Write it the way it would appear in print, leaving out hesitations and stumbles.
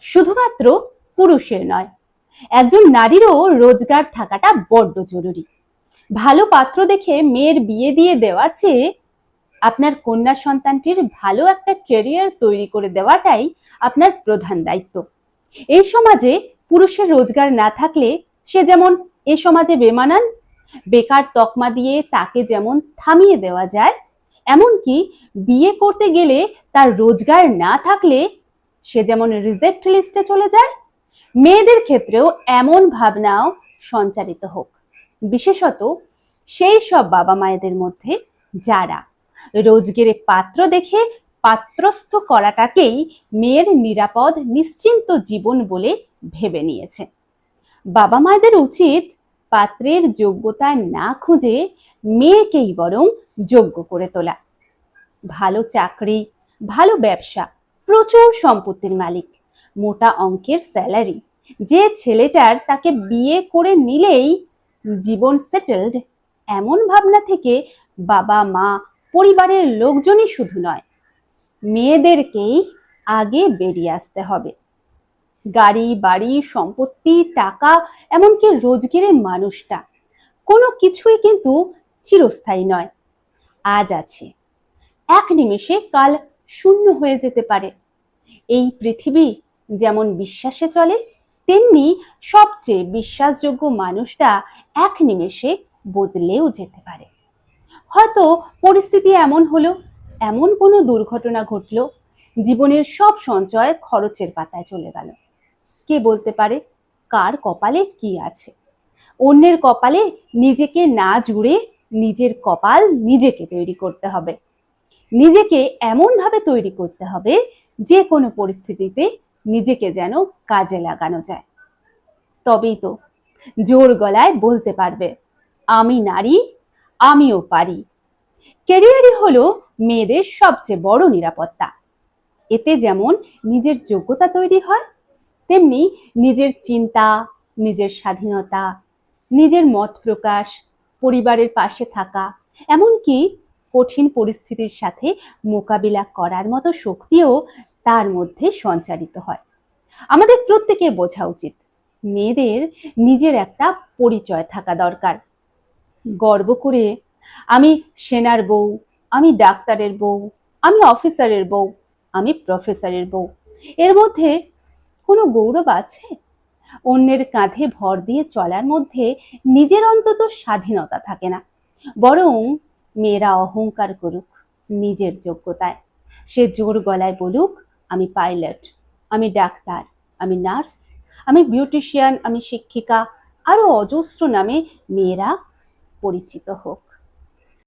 শুধুমাত্র পুরুষের নয়, একজন নারীরও রোজগার থাকাটা বড্ড জরুরি। ভালো পাত্র দেখে মেয়ের বিয়ে দিয়ে দেওয়ার চেয়ে আপনার কন্যা সন্তানটির ভালো একটা ক্যারিয়ার তৈরি করে দেওয়াটাই আপনার প্রধান দায়িত্ব। এই সমাজে পুরুষের রোজগার না থাকলে সে যেমন এ সমাজে বেমানান, বেকার তকমা দিয়ে তাকে যেমন থামিয়ে দেওয়া যায়, এমনকি বিয়ে করতে গেলে তার রোজগার না থাকলে সে যেমন রিজেক্ট লিস্টে চলে যায়, মেয়েদের ক্ষেত্রেও এমন ভাবনাও সঞ্চারিত হোক, বিশেষত সেই সব বাবা মায়েদের মধ্যে যারা রোজগেরে পাত্র দেখে পাত্রস্থ করাটাকেই মেয়ের নিরাপদ নিশ্চিন্ত জীবন বলে ভেবে নিয়েছে। বাবা মায়েদের উচিত পাত্রের যোগ্যতা না খুঁজে মেয়েকেই বরং যোগ্য করে তোলা। ভালো চাকরি, ভালো ব্যবসা, প্রচুর সম্পত্তির মালিক, মোটা অঙ্কের স্যালারি, যে ছেলেটার তাকে বিয়ে করে নিলেই জীবন সেটেলড, এমন ভাবনা থেকে বাবা মা পরিবারের লোকজনই শুধু নয়, মেয়েদেরকেই আগে বেরিয়ে আসতে হবে। গাড়ি বাড়ি সম্পত্তি টাকা এমনকি রোজগেরে মানুষটা কোনো কিছুই কিন্তু চিরস্থায়ী নয়। আজ আছে, এক নিমেষে কাল শূন্য হয়ে যেতে পারে। এই পৃথিবী যেমন বিশ্বাসে চলে, তেমনি সবচেয়ে বিশ্বাসযোগ্য মানুষটা এক নিমেষে বদলেও যেতে পারে। হয়তো পরিস্থিতি এমন হলো, এমন কোনো দুর্ঘটনা ঘটলো, জীবনের সব সঞ্চয় খরচের পাতায় চলে গেল। কে বলতে পারে কার কপালে কি আছে? অন্যের কপালে নিজেকে না জুড়ে নিজের কপাল নিজেকে তৈরি করতে হবে। নিজেকে এমন ভাবে তৈরি করতে হবে যে কোনো পরিস্থিতিতে নিজেকে যেন কাজে লাগানো যায়। তবেই তো জোর গলায় বলতে পারবে, আমি নারী, আমিও পারি। ক্যারিয়ারই হলো মেয়েদের সবচেয়ে বড় নিরাপত্তা। এতে যেমন নিজের যোগ্যতা তৈরি হয়, তেমনি নিজের চিন্তা, নিজের স্বাধীনতা, নিজের মত প্রকাশ, পরিবারের পাশে থাকা, এমনকি কঠিন পরিস্থিতির সাথে মোকাবিলা করার মতো শক্তিও তার মধ্যে সঞ্চারিত হয়। আমাদের প্রত্যেকের বোঝা উচিত, মেয়েদের নিজের একটা পরিচয় থাকা দরকার। গর্ব করে আমি সেনার বউ, আমি ডাক্তারের বউ, আমি অফিসারের বউ, আমি প্রফেসরের বউ, এর মধ্যে কোনো গৌরব আছে? অন্যের কাঁধে ভর দিয়ে চলার মধ্যে নিজের অন্তত স্বাধীনতা থাকে না। বরং মেয়েরা অহংকার করুক নিজের যোগ্যতায়। সে জোর গলায় বলুক, আমি পাইলট, আমি ডাক্তার, আমি নার্স, আমি বিউটিশিয়ান, আমি শিক্ষিকা, আরো অজস্র নামে মেয়েরা পরিচিত হোক।